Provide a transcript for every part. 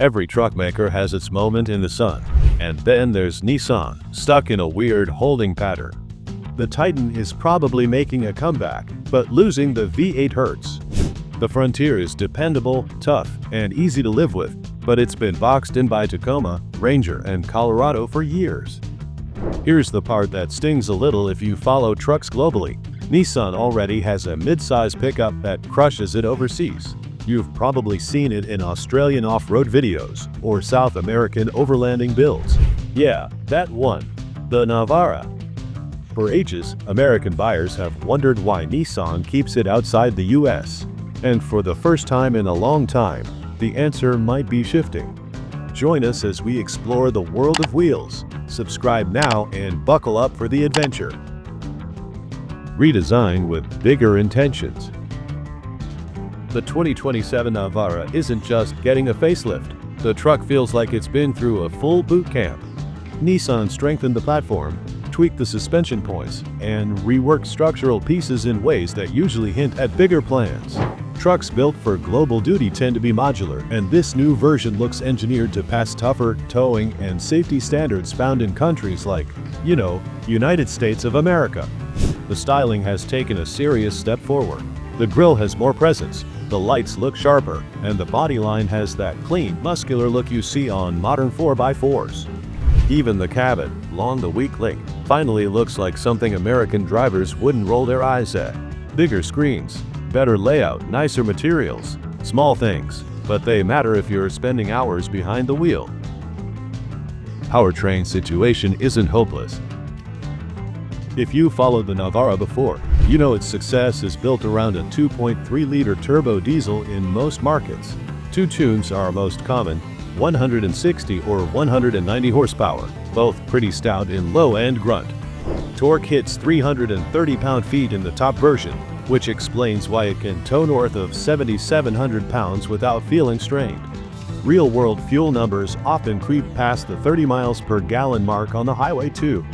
Every truck maker has its moment in the sun. And then there's Nissan, stuck in a weird holding pattern. The Titan is probably making a comeback, but losing the V8 hurts. The Frontier is dependable, tough, and easy to live with, but it's been boxed in by Tacoma, Ranger, and Colorado for years. Here's the part that stings a little if you follow trucks globally. Nissan already has a midsize pickup that crushes it overseas. You've probably seen it in Australian off-road videos or South American overlanding builds. Yeah, that one, the Navara. For ages, American buyers have wondered why Nissan keeps it outside the US. And for the first time in a long time, the answer might be shifting. Join us as we explore the world of wheels. Subscribe now and buckle up for the adventure. Redesign with bigger intentions. The 2027 Navara isn't just getting a facelift. The truck feels like it's been through a full boot camp. Nissan strengthened the platform, tweaked the suspension points, and reworked structural pieces in ways that usually hint at bigger plans. Trucks built for global duty tend to be modular, and this new version looks engineered to pass tougher towing and safety standards found in countries like, United States of America. The styling has taken a serious step forward. The grille has more presence, the lights look sharper, and the body line has that clean, muscular look you see on modern 4x4s. Even the cabin, long the week late, finally looks like something American drivers wouldn't roll their eyes at. Bigger screens, better layout, nicer materials. Small things, but they matter if you're spending hours behind the wheel. Powertrain situation isn't hopeless. If you followed the Navara before, you know its success is built around a 2.3-liter turbo diesel in most markets. Two tunes are most common, 160 or 190 horsepower, both pretty stout in low-end grunt. Torque hits 330 pound-feet in the top version, which explains why it can tow north of 7,700 pounds without feeling strained. Real-world fuel numbers often creep past the 30 miles per gallon mark on the highway too.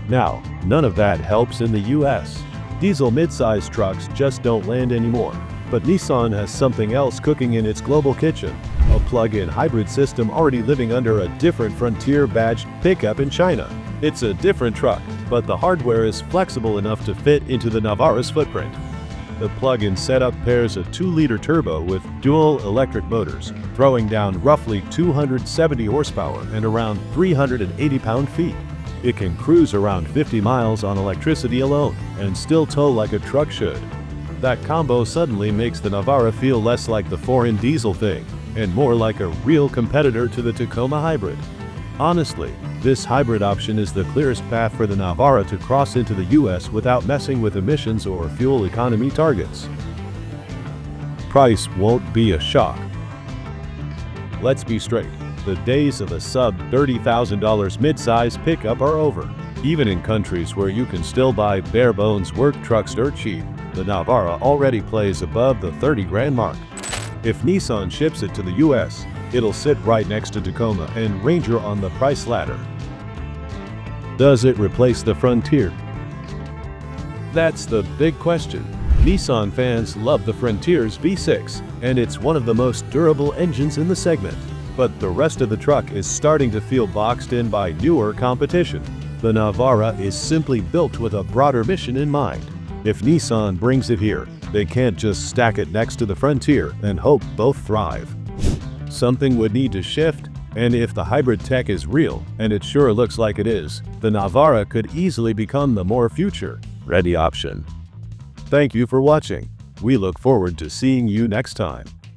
Now, none of that helps in the US. Diesel midsize trucks just don't land anymore. But Nissan has something else cooking in its global kitchen. A plug-in hybrid system already living under a different Frontier-badged pickup in China. It's a different truck, but the hardware is flexible enough to fit into the Navara's footprint. The plug-in setup pairs a 2-liter turbo with dual electric motors, throwing down roughly 270 horsepower and around 380 pound-feet. It can cruise around 50 miles on electricity alone and still tow like a truck should. That combo suddenly makes the Navara feel less like the foreign diesel thing and more like a real competitor to the Tacoma hybrid. Honestly, this hybrid option is the clearest path for the Navara to cross into the US without messing with emissions or fuel economy targets. Price won't be a shock. Let's be straight. The days of a sub-$30,000 midsize pickup are over. Even in countries where you can still buy bare-bones work trucks dirt cheap, the Navara already plays above the 30 grand mark. If Nissan ships it to the US, it'll sit right next to Tacoma and Ranger on the price ladder. Does it replace the Frontier? That's the big question. Nissan fans love the Frontier's V6, and it's one of the most durable engines in the segment. But the rest of the truck is starting to feel boxed in by newer competition. The Navara is simply built with a broader mission in mind. If Nissan brings it here, they can't just stack it next to the Frontier and hope both thrive. Something would need to shift, and if the hybrid tech is real, and it sure looks like it is, the Navara could easily become the more future-ready option. Thank you for watching. We look forward to seeing you next time.